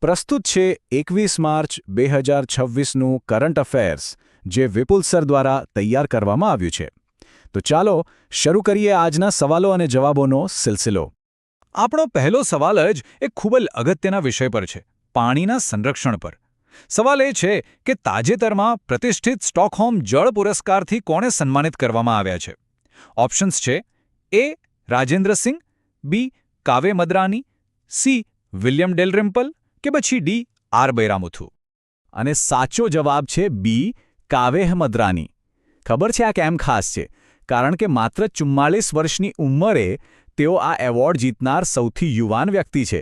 પ્રસ્તુત છે 21 March 2026નું current affairs, જે વિપુલ સર દ્વારા તૈયાર કરવામાં આવ્યું છે. તો ચાલો શરૂ કરીએ આજના સવાલો અને જવાબોનો સિલસિલો. આપણો પહેલો સવાલ જ એક ખૂબ જ અગત્યના વિષય પર છે, પાણીના સંરક્ષણ પર. સવાલ એ છે કે તાજેતરમાં પ્રતિષ્ઠિત સ્ટોકહોમ જળ પુરસ્કારથી કોને સન્માનિત કરવામાં આવ્યા છે? ઓપ્શન્સ છે: એ. રાજેન્દ્ર સિંહ, બી. કાવે મદ્રાની, સી. વિલિયમ ડેલરિમ્પલ કે પછી ડી. આર. બૈરામુથુ. અને સાચો જવાબ છે બી. કાવેહ મદ્રાની. ખબર છે આ કેમ ખાસ છે? કારણ કે માત્ર 44 વર્ષની ઉંમરે તેઓ આ એવોર્ડ જીતનાર સૌથી યુવાન વ્યક્તિ છે.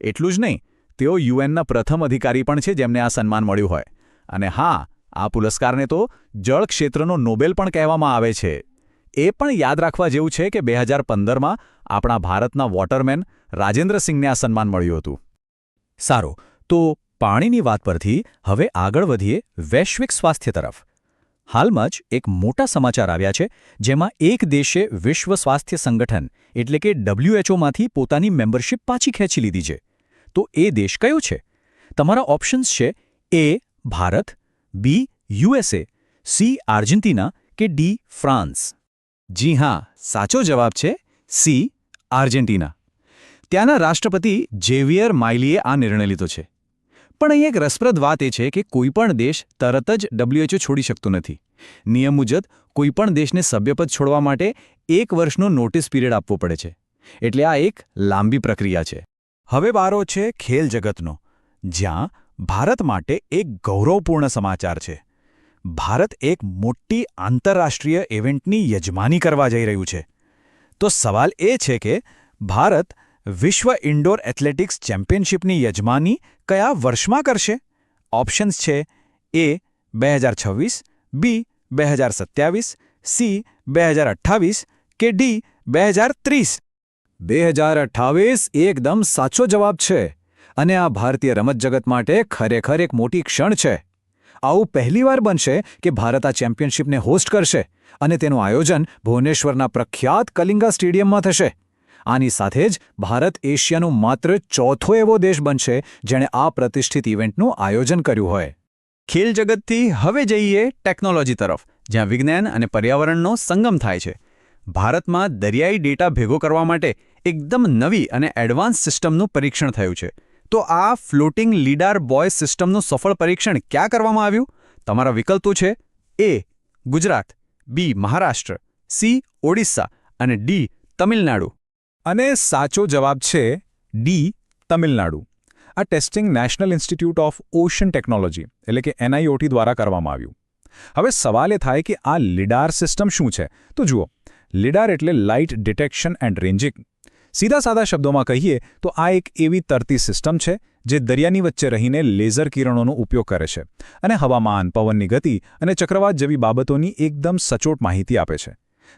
એટલું જ નહીં, તેઓ યુએનના પ્રથમ અધિકારી પણ છે જેમને આ સન્માન મળ્યું હોય. અને હા, આ પુરસ્કારને તો જળ ક્ષેત્રનો નોબેલ પણ કહેવામાં આવે છે. એ પણ યાદ રાખવા જેવું છે કે 2015માં આપણા ભારતના વોટરમેન રાજેન્દ્ર સિંહને આ સન્માન મળ્યું હતું. સારું, તો પાણીની વાત પરથી હવે આગળ વધીએ વૈશ્વિક સ્વાસ્થ્ય તરફ. હાલમાં જ એક મોટા સમાચાર આવ્યા છે, જેમાં એક દેશે વિશ્વ સ્વાસ્થ્ય સંગઠન એટલે કે WHOમાંથી પોતાની મેમ્બરશિપ પાછી ખેંચી લીધી છે. તો એ દેશ કયો છે? તમારા ઓપ્શન્સ છે: એ. ભારત, બી. USA, C. આર્જેન્ટિના કે ડી. ફ્રાન્સ. જી હા, સાચો જવાબ છે સી. આર્જેન્ટિના. ત્યાંના રાષ્ટ્રપતિ ઝેવિયર માઇલીએ આ નિર્ણય લીધો છે. પણ અહીં એક રસપ્રદ વાત એ છે કે કોઈપણ દેશ તરત જ WHO છોડી શકતો નથી. નિયમ મુજબ કોઈપણ દેશને સભ્યપદ છોડવા માટે 1 વર્ષનો નોટિસ પીરિયડ આપવો પડે છે. એટલે આ એક લાંબી પ્રક્રિયા છે. હવે વારો છે ખેલ જગતનો, જ્યાં ભારત માટે એક ગૌરવપૂર્ણ સમાચાર છે. ભારત એક મોટી આંતરરાષ્ટ્રીય ઇવેન્ટની યજમાની કરવા જઈ રહ્યું છે. તો સવાલ એ છે કે ભારત વિશ્વ ઇન્ડોર એથ્લેટિક્સ ચેમ્પિયનશિપની યજમાની કયા વર્ષમાં કરશે? ઓપ્શન્સ છે: એ. 2026, બી. 2027, સી. 2028 કે ડી. 2030. 2028 એકદમ સાચો જવાબ છે. અને આ ભારતીય રમત જગત માટે ખરેખર એક મોટી ક્ષણ છે. આવું પહેલીવાર બનશે કે ભારત આ ચેમ્પિયનશિપને હોસ્ટ કરશે, અને તેનું આયોજન ભુવનેશ્વરના પ્રખ્યાત કલિંગા સ્ટેડિયમમાં થશે. આની સાથે જ ભારત એશિયાનું માત્ર ચોથો એવો દેશ બનશે જેણે આ પ્રતિષ્ઠિત ઇવેન્ટનું આયોજન કર્યું હોય. ખેલ જગતથી હવે જઈએ ટેકનોલોજી તરફ, જ્યાં વિજ્ઞાન અને પર્યાવરણનો સંગમ થાય છે. ભારતમાં દરિયાઈ ડેટા ભેગો કરવા માટે એકદમ નવી અને એડવાન્સ સિસ્ટમનું પરીક્ષણ થયું છે. તો આ ફ્લોટિંગ લીડાર બોય સિસ્ટમનું સફળ પરીક્ષણ ક્યાં કરવામાં આવ્યું? તમારા વિકલ્પો છે: એ. ગુજરાત, બી. મહારાષ્ટ્ર, સી. ઓડિશા અને ડી. તમિલનાડુ. અને સાચો જવાબ છે ડી. તમિલનાડુ. આ testing national institute of ocean technology એટલે કે NIOT દ્વારા કરવામાં આવ્યું. હવે સવાલ એ થાય કે આ લીડાર સિસ્ટમ શું છે? તો જુઓ, લીડાર એટલે લાઇટ ડિટેક્શન એન્ડ રેન્જિંગ. સીધા સાદા શબ્દોમાં કહીએ તો આ એક એવી તરતી સિસ્ટમ છે જે દરિયાની વચ્ચે રહીને લેઝર કિરણોનો ઉપયોગ કરે છે અને હવામાન, પવનની ગતિ અને ચક્રવાત જેવી બાબતોની એકદમ સચોટ માહિતી આપે છે.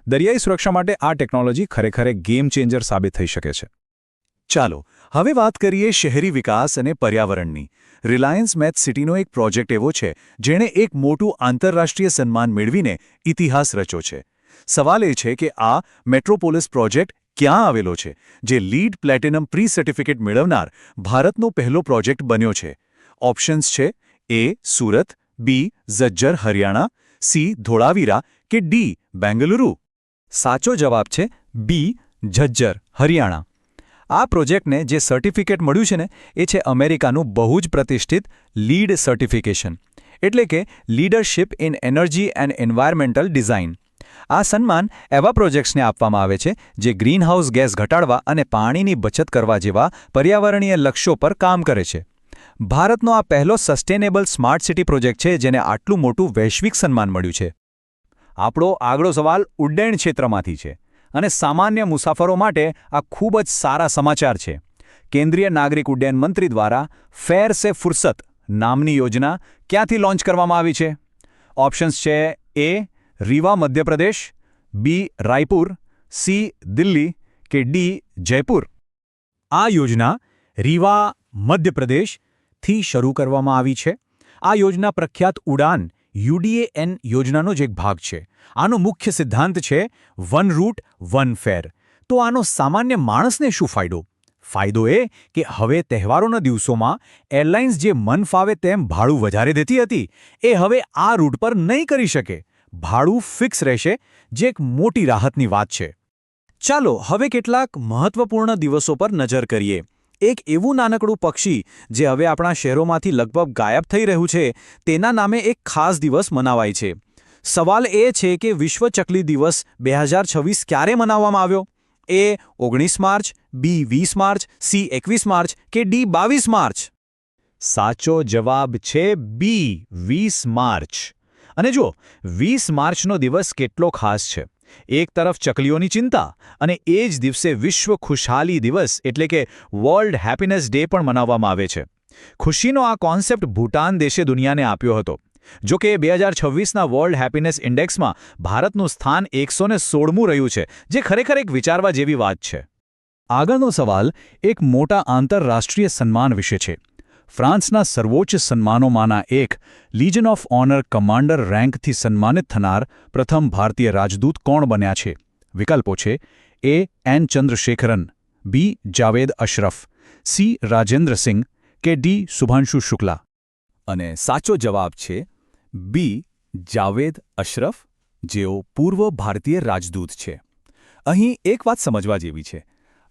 દરિયાઈ સુરક્ષા માટે આ ટેકનોલોજી ખરેખર એક ગેમ ચેન્જર સાબિત થઈ શકે છે. ચાલો હવે વાત કરીએ શહેરી વિકાસ અને પર્યાવરણની. રિલાયન્સ મેથ સિટીનો એક પ્રોજેક્ટ એવો છે જેણે એક મોટું આંતરરાષ્ટ્રીય સન્માન મેળવીને ઇતિહાસ રચ્યો છે. સવાલ એ છે કે આ મેટ્રોપોલિસ પ્રોજેક્ટ ક્યાં આવેલો છે, જે લીડ પ્લેટિનમ પ્રી સર્ટિફિકેટ મેળવનાર ભારતનો પહેલો પ્રોજેક્ટ બન્યો છે? ઓપ્શન્સ છે: એ. સુરત, બી. ઝજ્જર હરિયાણા, સી. ધોળાવીરા કે ડી. બેંગલુરુ. સાચો જવાબ છે બી. ઝજ્જર હરિયાણા. આ પ્રોજેક્ટને જે સર્ટિફિકેટ મળ્યું છે ને, એ છે અમેરિકાનું બહુ જ પ્રતિષ્ઠિત લીડ સર્ટિફિકેશન, એટલે કે leadership in energy and environmental design. આ સન્માન એવા પ્રોજેક્ટ્સને આપવામાં આવે છે જે ગ્રીનહાઉસ ગેસ ઘટાડવા અને પાણીની બચત કરવા જેવા પર્યાવરણીય લક્ષ્યો પર કામ કરે છે. ભારતનો આ પહેલો સસ્ટેનેબલ સ્માર્ટ સિટી પ્રોજેક્ટ છે જેને આટલું મોટું વૈશ્વિક સન્માન મળ્યું છે. આપણો આગળો સવાલ ઉડ્ડયન ક્ષેત્રમાંથી છે, અને સામાન્ય મુસાફરો માટે આ ખૂબ જ સારા સમાચાર છે. કેન્દ્રીય નાગરિક ઉડ્ડયન મંત્રી દ્વારા ફેર સે ફુરસત નામની યોજના ક્યાંથી લોન્ચ કરવામાં આવી છે? ઓપ્શન્સ છે: એ. રીવા મધ્યપ્રદેશ, બી. રાયપુર, સી. દિલ્હી કે ડી. જયપુર. આ યોજના રીવા મધ્યપ્રદેશથી શરૂ કરવામાં આવી છે. આ યોજના પ્રખ્યાત ઉડાન UDAN યોજનાનો જ એક ભાગ છે. આનો મુખ્ય સિદ્ધાંત છે વન રૂટ વન ફેર. તો આનો સામાન્ય માણસને શું ફાયદો? ફાયદો એ કે હવે તહેવારોના દિવસોમાં એરલાઇન્સ જે મન ફાવે તેમ ભાડું વધારે દેતી હતી એ હવે આ રૂટ પર નહીં કરી શકે. ભાડું ફિક્સ રહેશે, જે એક મોટી રાહતની વાત છે. ચાલો હવે કેટલાક મહત્વપૂર્ણ દિવસો પર નજર કરીએ. એક એવું નાનકડું પક્ષી જે હવે આપણા શહેરોમાંથી લગભગ ગાયબ થઈ રહ્યું છે, તેના નામે એક ખાસ દિવસ મનાવાય છે. સવાલ એ છે કે વિશ્વ ચકલી દિવસ 2026 ક્યારે મનાવવામાં આવ્યો? એ 19 માર્ચ, બી 20 માર્ચ, સી 21 માર્ચ કે ડી 22 માર્ચ? સાચો જવાબ છે બી 20 માર્ચ. અને જો 20 માર્ચનો દિવસ કેટલો ખાસ છે. એક તરફ ચકલીઓની ચિંતા અને એ જ દિવસે વિશ્વ ખુશહાલી દિવસ એટલે કે વર્લ્ડ હેપીનેસ ડે પણ મનાવવામાં આવે છે. ખુશીનો આ કોન્સેપ્ટ ભૂટાન દેશે દુનિયાને આપ્યો હતો. જો કે 2026ના વર્લ્ડ હેપીનેસ ઇન્ડેક્સમાં ભારતનું સ્થાન 116મું રહ્યું છે, જે ખરેખર એક વિચારવા જેવી વાત છે. આગળનો સવાલ એક મોટા આંતરરાષ્ટ્રીય સન્માન વિશે છે. ફ્રાન્સના સર્વોચ્ચ સન્માનોમાંના એક લીજન ઓફ ઓનર કમાન્ડર રેન્કથી સન્માનિત થનાર પ્રથમ ભારતીય રાજદૂત કોણ બન્યા છે? વિકલ્પો છે: A N Chandrasekaran, B Javed Ashraf, C Rajendra સિંહ કે ડી શુભાંશુ શુક્લા? અને સાચો જવાબ છે બી જાવેદ અશરફ, જેઓ પૂર્વ ભારતીય રાજદૂત છે. અહીં એક વાત સમજવા જેવી છે.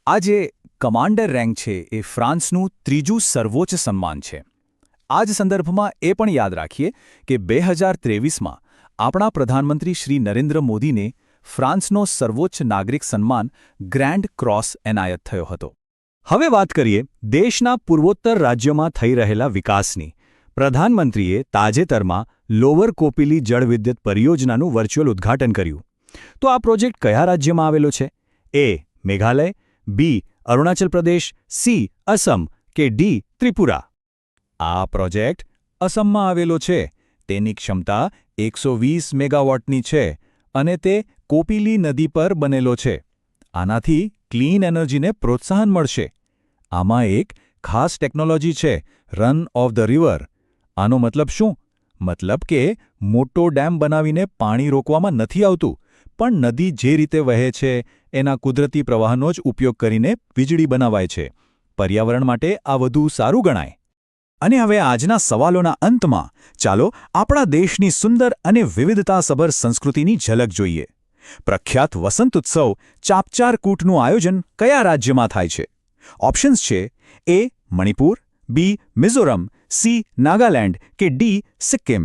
આ જે કમાન્ડર રેન્ક છે એ ફ્રાન્સનું ત્રીજું સર્વોચ્ચ સન્માન છે. આ જ સંદર્ભમાં એ પણ યાદ રાખીએ કે 2023માં આપણા પ્રધાનમંત્રી શ્રી નરેન્દ્ર મોદીને ફ્રાન્સનો સર્વોચ્ચ નાગરિક સન્માન ગ્રેન્ડ ક્રોસ એનાયત થયો હતો. હવે વાત કરીએ દેશના પૂર્વોત્તર રાજ્યોમાં થઈ રહેલા વિકાસની. પ્રધાનમંત્રીએ તાજેતરમાં લોઅર કોપિલી જળવિદ્યુત પરિયોજનાનું વર્ચ્યુઅલ ઉદ્ઘાટન કર્યું. તો આ પ્રોજેક્ટ કયા રાજ્યમાં આવેલો છે? એ મેઘાલય, બી અરુણાચલ પ્રદેશ, સી અસમ કે ડી ત્રિપુરા? આ પ્રોજેક્ટ અસમમાં આવેલો છે. તેની ક્ષમતા 120 મેગાવોટની છે અને તે કોપિલી નદી પર બનેલો છે. આનાથી ક્લીન એનર્જીને પ્રોત્સાહન મળશે. આમાં એક ખાસ ટેકનોલોજી છે, રન ઓફ ધ રિવર. આનો મતલબ શું? મતલબ કે મોટો ડેમ બનાવીને પાણી રોકવામાં નથી આવતું, પણ નદી જે રીતે વહે છે એના કુદરતી પ્રવાહનો જ ઉપયોગ કરીને વીજળી બનાવાય છે. પર્યાવરણ માટે આ વધુ સારું ગણાય. અને હવે આજના સવાલોના અંતમાં ચાલો આપણા દેશની સુંદર અને વિવિધતાસભર સંસ્કૃતિની ઝલક જોઈએ. પ્રખ્યાત વસંત ઉત્સવ ચાપચાર કૂટનું આયોજન કયા રાજ્યમાં થાય છે? ઓપ્શન્સ છે: એ મણિપુર, બી મિઝોરમ, સી નાગાલેન્ડ કે ડી સિક્કિમ?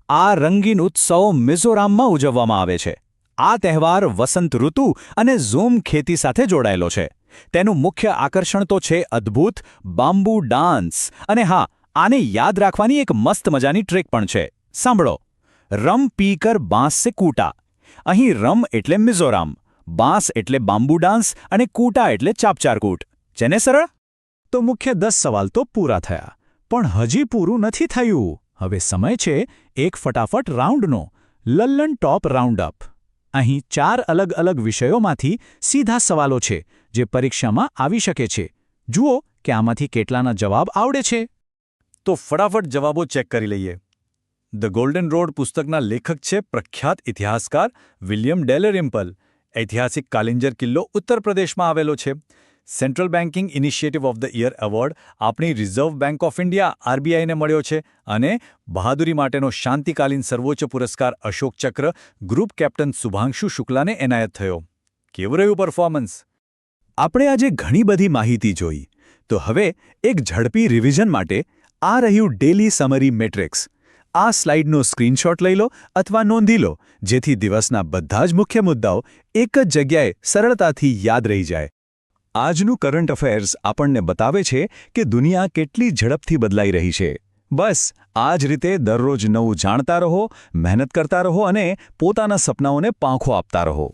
આ રંગીન ઉત્સવ મિઝોરમમાં ઉજવવામાં આવે છે. આ તહેવાર વસંત ઋતુ અને ઝૂમ ખેતી સાથે જોડાયેલો છે. તેનું મુખ્ય આકર્ષણ તો છે અદ્ભુત બામ્બુ ડાન્સ. અને હા, આને યાદ રાખવાની એક મસ્ત મજાની ટ્રીક પણ છે. સાંભળો: રમ પીકર બાંસ સે કૂટા. અહીં રમ એટલે મિઝોરમ, બાંસ એટલે બામ્બુ ડાન્સ અને કૂટા એટલે ચાપચારકૂટ. છે ને સરળ? તો મુખ્ય 10 સવાલ તો પૂરા થયા, પણ હજી પૂરું નથી થયું. હવે સમય છે એક ફટાફટ રાઉન્ડનો, લલ્લન ટોપ રાઉન્ડ અપ. અહીં 4 અલગ અલગ વિષયોમાંથી સીધા સવાલો છે જે પરીક્ષામાં આવી શકે છે. જુઓ કે આમાંથી કેટલાના જવાબ આવડે છે. તો ફટાફટ જવાબો ચેક કરી લઈએ. ધ ગોલ્ડન રોડ પુસ્તકના લેખક છે પ્રખ્યાત ઇતિહાસકાર વિલિયમ ડેલરિમ્પલ. ઐતિહાસિક કાલિંજર કિલ્લો ઉત્તર પ્રદેશમાં આવેલો છે. Central banking initiative of the year award આપણી રિઝર્વ બેંક ઓફ ઇન્ડિયા આરબીઆઈને મળ્યો છે. અને બહાદુરી માટેનો શાંતિકાલીન સર્વોચ્ચ પુરસ્કાર અશોક ચક્ર ગ્રુપ કેપ્ટન શુભાંશુ શુક્લાને એનાયત થયો. કેવું રહ્યું પરફોર્મન્સ? આપણે આજે ઘણી બધી માહિતી જોઈ. તો હવે એક ઝડપી રિવિઝન માટે આ રહ્યું ડેલી સમરી મેટ્રિક્સ. આ સ્લાઇડનો સ્ક્રીનશોટ લઈ લો અથવા નોંધી લો, જેથી દિવસના બધા જ મુખ્ય મુદ્દાઓ એક જ જગ્યાએ સરળતાથી યાદ રહી જાય. આજનું કરંટ અફેર્સ આપણને બતાવે છે કે દુનિયા કેટલી ઝડપથી બદલાઈ રહી છે. બસ આ જ રીતે દરરોજ નવું જાણતા રહો, મહેનત કરતા રહો અને પોતાના સપનાઓને પાંખો આપતા રહો.